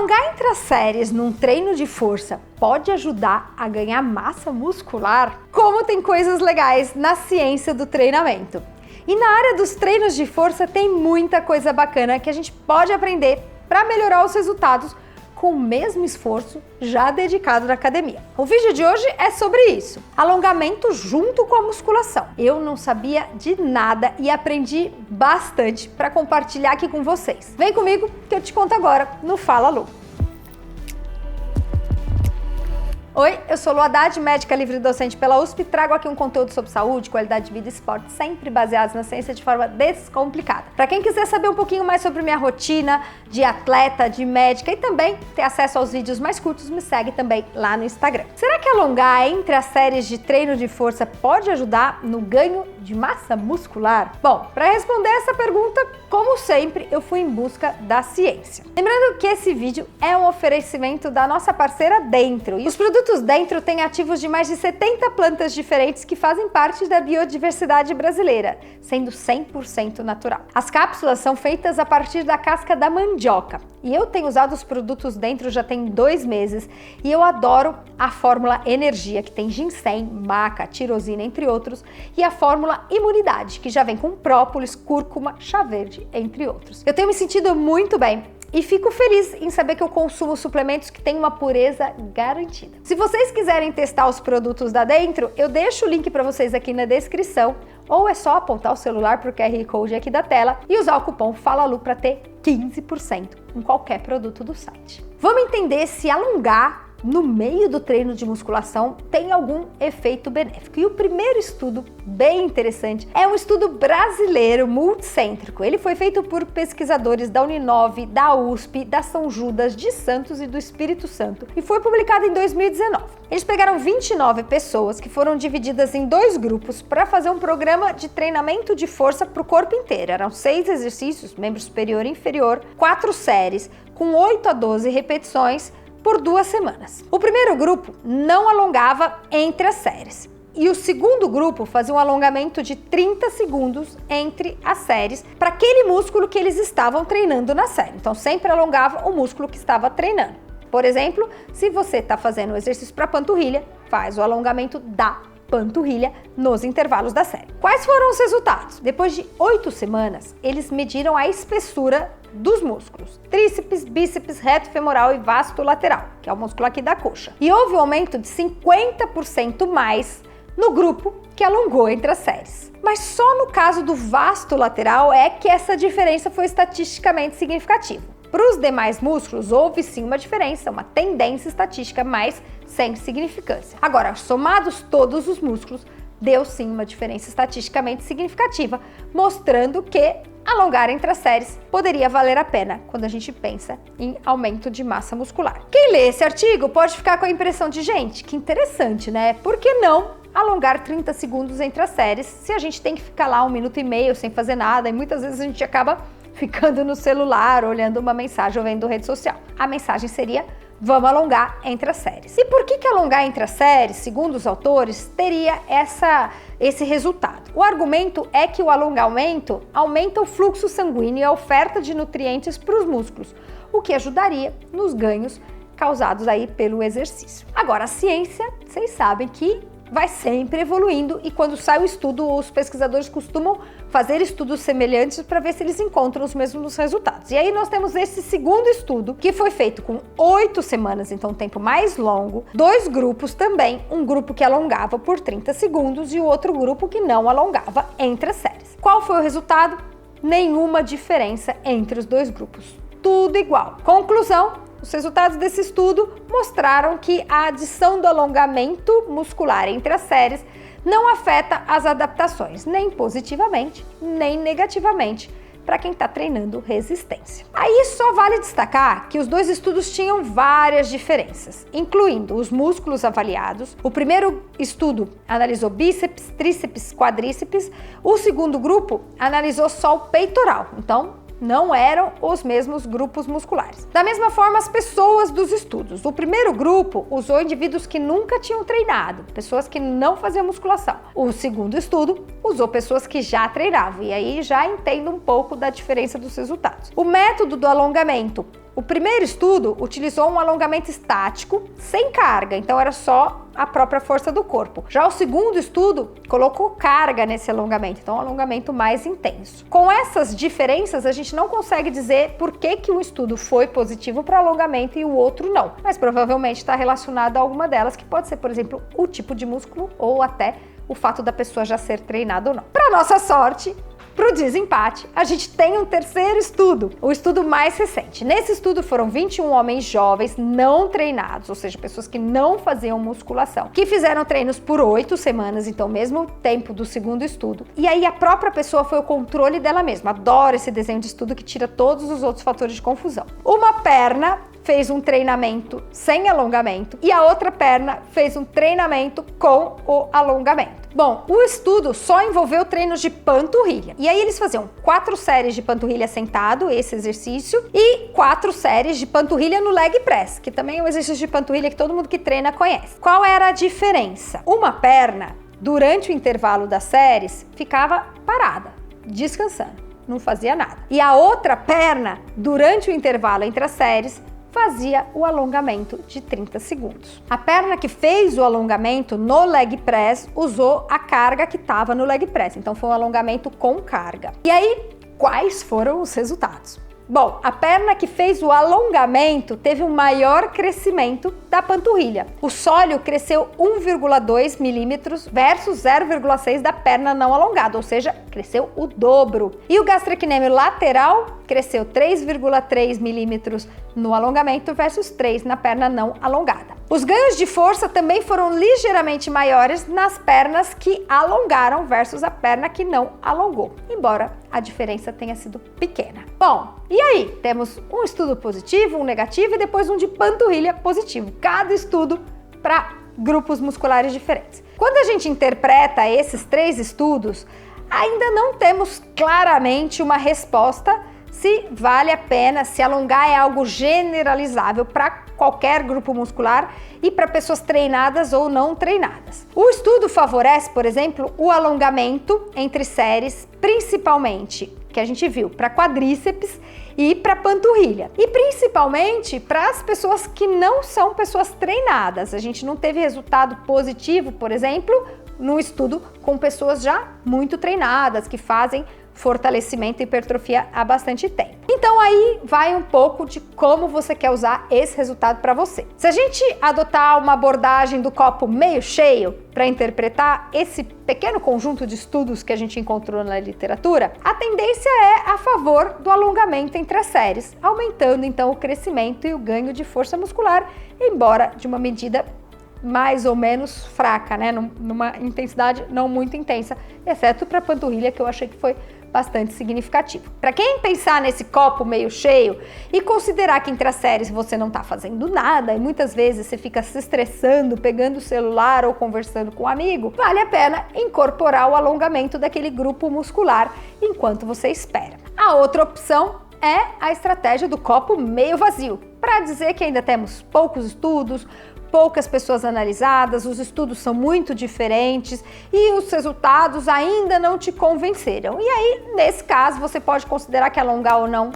Alongar entre as séries num treino de força pode ajudar a ganhar massa muscular? Como tem coisas legais na ciência do treinamento. E na área dos treinos de força tem muita coisa bacana que a gente pode aprender para melhorar os resultados com o mesmo esforço já dedicado na academia. O vídeo de hoje é sobre isso, alongamento junto com a musculação. Eu não sabia de nada e aprendi bastante para compartilhar aqui com vocês. Vem comigo que eu te conto agora no Fala Lu. Oi, eu sou Lu Haddad, médica livre docente pela USP, trago aqui um conteúdo sobre saúde, qualidade de vida e esporte, sempre baseados na ciência de forma descomplicada. Para quem quiser saber um pouquinho mais sobre minha rotina de atleta, de médica e também ter acesso aos vídeos mais curtos, me segue também lá no Instagram. Será que alongar entre as séries de treino de força pode ajudar no ganho de massa muscular? Bom, para responder essa pergunta, como sempre, eu fui em busca da ciência. Lembrando que esse vídeo é um oferecimento da nossa parceira Dentro. E os produtos Dentro têm ativos de mais de 70 plantas diferentes que fazem parte da biodiversidade brasileira, sendo 100% natural. As cápsulas são feitas a partir da casca da mandioca. E eu tenho usado os produtos Dentro já tem 2 meses e eu adoro a fórmula Energia, que tem ginseng, maca, tirosina, entre outros, e a fórmula Imunidade, que já vem com própolis, cúrcuma, chá verde, entre outros. Eu tenho me sentido muito bem e fico feliz em saber que eu consumo suplementos que têm uma pureza garantida. Se vocês quiserem testar os produtos da Dentro, eu deixo o link para vocês aqui na descrição, ou é só apontar o celular para o QR Code aqui da tela e usar o cupom FALALU para ter 15% em qualquer produto do site. Vamos entender se alongar no meio do treino de musculação tem algum efeito benéfico. E o primeiro estudo, bem interessante, é um estudo brasileiro multicêntrico. Ele foi feito por pesquisadores da Uninove, da USP, da São Judas, de Santos e do Espírito Santo e foi publicado em 2019. Eles pegaram 29 pessoas que foram divididas em 2 grupos para fazer um programa de treinamento de força para o corpo inteiro. Eram 6 exercícios, membro superior e inferior, 4 séries, com 8 a 12 repetições, por 2 semanas. O primeiro grupo não alongava entre as séries e o segundo grupo fazia um alongamento de 30 segundos entre as séries para aquele músculo que eles estavam treinando na série. Então sempre alongava o músculo que estava treinando. Por exemplo, se você está fazendo um exercício para panturrilha, faz o alongamento da panturrilha nos intervalos da série. Quais foram os resultados? Depois de 8 semanas, eles mediram a espessura dos músculos, tríceps, bíceps, reto femoral e vasto lateral, que é o músculo aqui da coxa. E houve um aumento de 50% mais no grupo que alongou entre as séries. Mas só no caso do vasto lateral é que essa diferença foi estatisticamente significativa. Para os demais músculos, houve sim uma diferença, uma tendência estatística, mas sem significância. Agora, somados todos os músculos, deu sim uma diferença estatisticamente significativa, mostrando que alongar entre as séries poderia valer a pena quando a gente pensa em aumento de massa muscular. Quem lê esse artigo pode ficar com a impressão de, gente, que interessante, né? Por que não alongar 30 segundos entre as séries se a gente tem que ficar lá 1 minuto e meio sem fazer nada e muitas vezes a gente acaba ficando no celular, olhando uma mensagem ou vendo rede social? A mensagem seria: vamos alongar entre as séries. E por que alongar entre as séries, segundo os autores, teria esse resultado? O argumento é que o alongamento aumenta o fluxo sanguíneo e a oferta de nutrientes para os músculos, o que ajudaria nos ganhos causados aí pelo exercício. Agora, a ciência, vocês sabem que vai sempre evoluindo e quando sai o estudo, os pesquisadores costumam fazer estudos semelhantes para ver se eles encontram os mesmos resultados. E aí nós temos esse segundo estudo que foi feito com 8 semanas, então um tempo mais longo, 2 grupos também, um grupo que alongava por 30 segundos e o outro grupo que não alongava entre as séries. Qual foi o resultado? Nenhuma diferença entre os 2 grupos, tudo igual. Conclusão: os resultados desse estudo mostraram que a adição do alongamento muscular entre as séries não afeta as adaptações, nem positivamente, nem negativamente, para quem está treinando resistência. Aí só vale destacar que os 2 estudos tinham várias diferenças, incluindo os músculos avaliados. O primeiro estudo analisou bíceps, tríceps, quadríceps. O segundo grupo analisou só o peitoral. Então, não eram os mesmos grupos musculares. Da mesma forma, as pessoas dos estudos. O primeiro grupo usou indivíduos que nunca tinham treinado, pessoas que não faziam musculação. O segundo estudo usou pessoas que já treinavam, e aí já entendo um pouco da diferença dos resultados. O método do alongamento O primeiro estudo utilizou um alongamento estático sem carga, então era só a própria força do corpo. Já o segundo estudo colocou carga nesse alongamento, então um alongamento mais intenso. Com essas diferenças, a gente não consegue dizer por que um estudo foi positivo para alongamento e o outro não, mas provavelmente está relacionado a alguma delas, que pode ser, por exemplo, o tipo de músculo ou até o fato da pessoa já ser treinada ou não. Para nossa sorte, para o desempate, a gente tem um terceiro estudo, o estudo mais recente. Nesse estudo foram 21 homens jovens não treinados, ou seja, pessoas que não faziam musculação, que fizeram treinos por 8 semanas, então mesmo tempo do segundo estudo. E aí a própria pessoa foi o controle dela mesma. Adoro esse desenho de estudo que tira todos os outros fatores de confusão. Uma perna fez um treinamento sem alongamento e a outra perna fez um treinamento com o alongamento. Bom, o estudo só envolveu treinos de panturrilha. E aí eles faziam 4 séries de panturrilha sentado, esse exercício, e 4 séries de panturrilha no leg press, que também é um exercício de panturrilha que todo mundo que treina conhece. Qual era a diferença? Uma perna, durante o intervalo das séries, ficava parada, descansando, não fazia nada. E a outra perna, durante o intervalo entre as séries, fazia o alongamento de 30 segundos. A perna que fez o alongamento no leg press usou a carga que estava no leg press, então foi um alongamento com carga. E aí, quais foram os resultados? Bom, a perna que fez o alongamento teve um maior crescimento da panturrilha. O sólio cresceu 1,2 milímetros versus 0,6 da perna não alongada, ou seja, cresceu o dobro. E o gastrocnêmio lateral cresceu 3,3 milímetros no alongamento versus 3 na perna não alongada. Os ganhos de força também foram ligeiramente maiores nas pernas que alongaram versus a perna que não alongou, embora a diferença tenha sido pequena. Bom, e aí? Temos um estudo positivo, um negativo e depois um de panturrilha positivo. Cada estudo para grupos musculares diferentes. Quando a gente interpreta esses 3 estudos, ainda não temos claramente uma resposta se vale a pena, se alongar é algo generalizável para qualquer grupo muscular e para pessoas treinadas ou não treinadas. O estudo favorece, por exemplo, o alongamento entre séries, principalmente, que a gente viu, para quadríceps e para panturrilha. E principalmente para as pessoas que não são pessoas treinadas. A gente não teve resultado positivo, por exemplo, no estudo com pessoas já muito treinadas, que fazem fortalecimento e hipertrofia há bastante tempo. Então aí vai um pouco de como você quer usar esse resultado para você. Se a gente adotar uma abordagem do copo meio cheio para interpretar esse pequeno conjunto de estudos que a gente encontrou na literatura, a tendência é a favor do alongamento entre as séries, aumentando então o crescimento e o ganho de força muscular, embora de uma medida mais ou menos fraca, né? Numa intensidade não muito intensa, exceto para a panturrilha, que eu achei que foi bastante significativo. Para quem pensar nesse copo meio cheio e considerar que entre as séries você não está fazendo nada e muitas vezes você fica se estressando, pegando o celular ou conversando com um amigo, vale a pena incorporar o alongamento daquele grupo muscular enquanto você espera. A outra opção é a estratégia do copo meio vazio, para dizer que ainda temos poucos estudos, poucas pessoas analisadas, os estudos são muito diferentes e os resultados ainda não te convenceram. E aí, nesse caso, você pode considerar que alongar ou não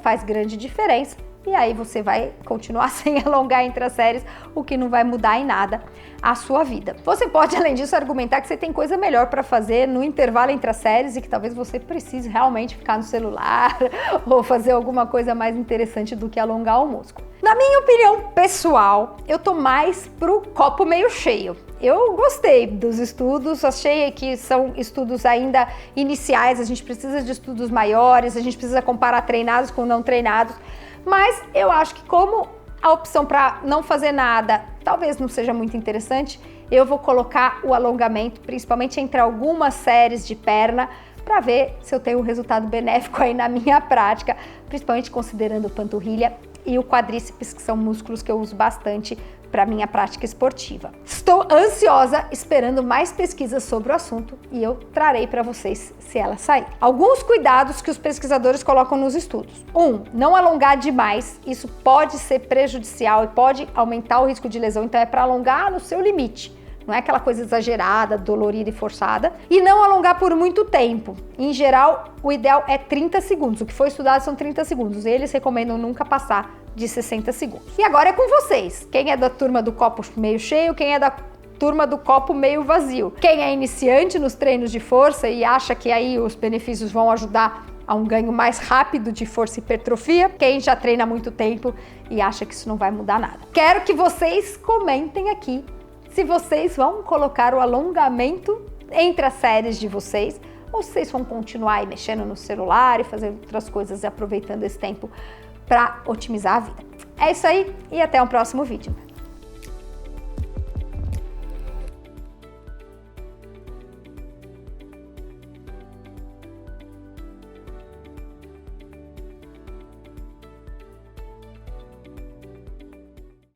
faz grande diferença. E aí você vai continuar sem alongar entre as séries, o que não vai mudar em nada a sua vida. Você pode, além disso, argumentar que você tem coisa melhor para fazer no intervalo entre as séries e que talvez você precise realmente ficar no celular ou fazer alguma coisa mais interessante do que alongar o músculo. Na minha opinião pessoal, eu tô mais pro copo meio cheio. Eu gostei dos estudos, achei que são estudos ainda iniciais, a gente precisa de estudos maiores, a gente precisa comparar treinados com não treinados, mas eu acho que como a opção para não fazer nada talvez não seja muito interessante, eu vou colocar o alongamento, principalmente entre algumas séries de perna, para ver se eu tenho um resultado benéfico aí na minha prática, principalmente considerando panturrilha e o quadríceps, que são músculos que eu uso bastante para minha prática esportiva. Estou ansiosa esperando mais pesquisas sobre o assunto e eu trarei para vocês se ela sair. Alguns cuidados que os pesquisadores colocam nos estudos. 1. Não alongar demais, isso pode ser prejudicial e pode aumentar o risco de lesão, então é para alongar no seu limite. não é aquela coisa exagerada, dolorida e forçada, e não alongar por muito tempo. Em geral, o ideal é 30 segundos. O que foi estudado são 30 segundos. Eles recomendam nunca passar de 60 segundos. E agora é com vocês. Quem é da turma do copo meio cheio, quem é da turma do copo meio vazio. Quem é iniciante nos treinos de força e acha que aí os benefícios vão ajudar a um ganho mais rápido de força e hipertrofia, quem já treina há muito tempo e acha que isso não vai mudar nada. Quero que vocês comentem aqui se vocês vão colocar o alongamento entre as séries de vocês ou se vocês vão continuar aí mexendo no celular e fazendo outras coisas e aproveitando esse tempo para otimizar a vida. É isso aí e até o próximo vídeo.